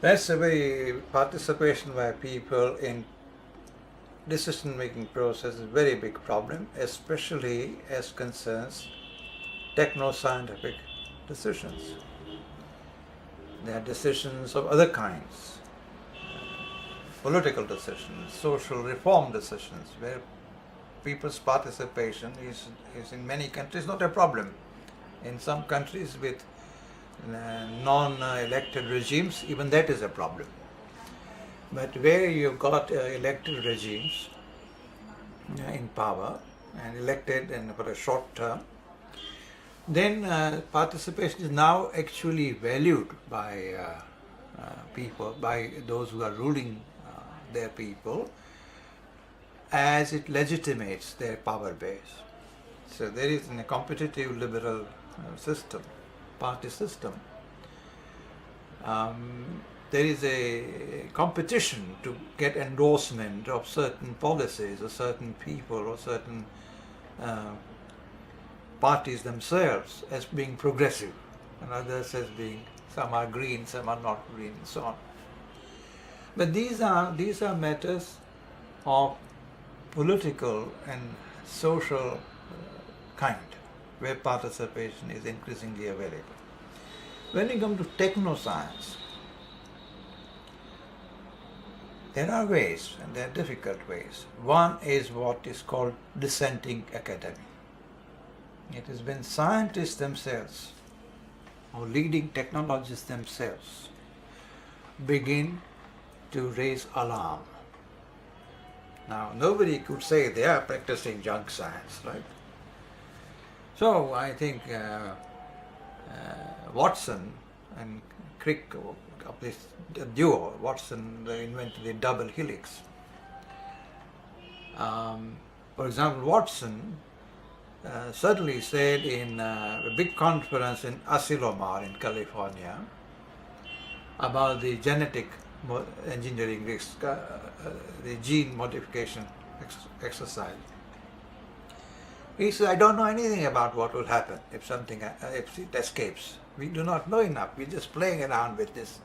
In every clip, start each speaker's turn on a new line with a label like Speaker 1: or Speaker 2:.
Speaker 1: That's a very participation by people in decision-making process is a very big problem, especially as concerns techno-scientific decisions. There are decisions of other kinds, political decisions, social reform decisions, where people's participation is in many countries not a problem. In some countries with non-elected regimes, even that is a problem. But where you've got elected regimes in power and elected and for a short term, then participation is now actually valued by people, by those who are ruling their people, as it legitimates their power base. So there is in a competitive liberal system, party system, there is a competition to get endorsement of certain policies or certain people or certain parties themselves as being progressive and others as being, some are green, some are not green, and so on. But these are matters of political and social kind, where participation is increasingly available. When you come to technoscience, there are ways, and there are difficult ways. One is what is called dissenting academy. It has been scientists themselves, or leading technologists themselves, begin to raise alarm. Now, nobody could say they are practicing junk science, right? So, I think Watson and Crick, of this duo, Watson invented the double helix. For example, Watson certainly said in a big conference in Asilomar in California about the genetic engineering risk, the gene modification exercise. He said, I don't know anything about what will happen if something, if it escapes. We do not know enough. We're just playing around with this.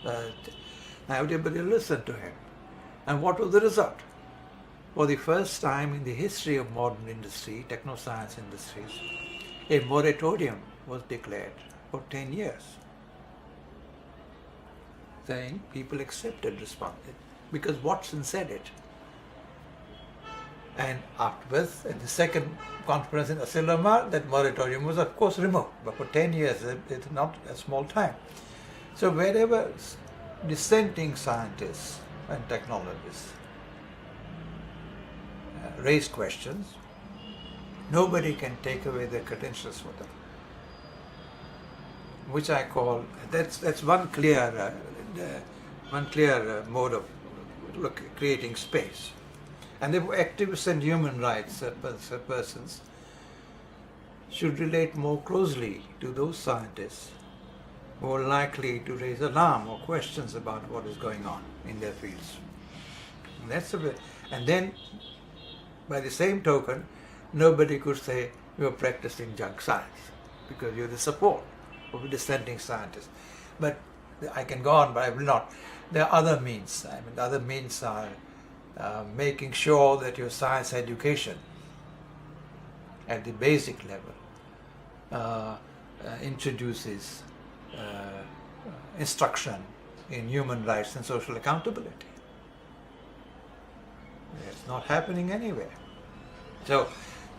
Speaker 1: Now everybody listened to him. And what was the result? For the first time in the history of modern industry, technoscience industries, a moratorium was declared for 10 years, saying people accepted, responded, because Watson said it. And afterwards, at the second conference in Asilomar, that moratorium was of course removed. But for 10 years, it's not a small time. So wherever dissenting scientists and technologists raise questions, nobody can take away their credentials for them. Which I call, that's one clear mode of creating space. And the activists and human rights persons should relate more closely to those scientists who are likely to raise alarm or questions about what is going on in their fields. And then, by the same token, nobody could say you're practicing junk science because you're the support of a dissenting scientist. But I can go on, but I will not. There are other means. The other means are making sure that your science education at the basic level introduces instruction in human rights and social accountability. It's not happening anywhere. So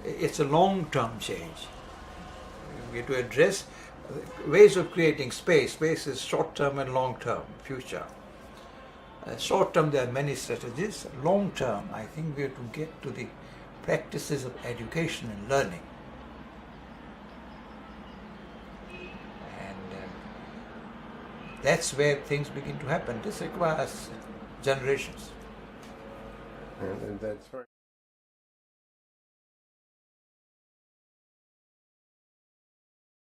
Speaker 1: it's a long-term change. We have to address ways of creating space. Space is short-term and long-term, future. Short-term, there are many strategies. Long-term, I think we have to get to the practices of education and learning. And that's where things begin to happen. This requires generations.
Speaker 2: And that's very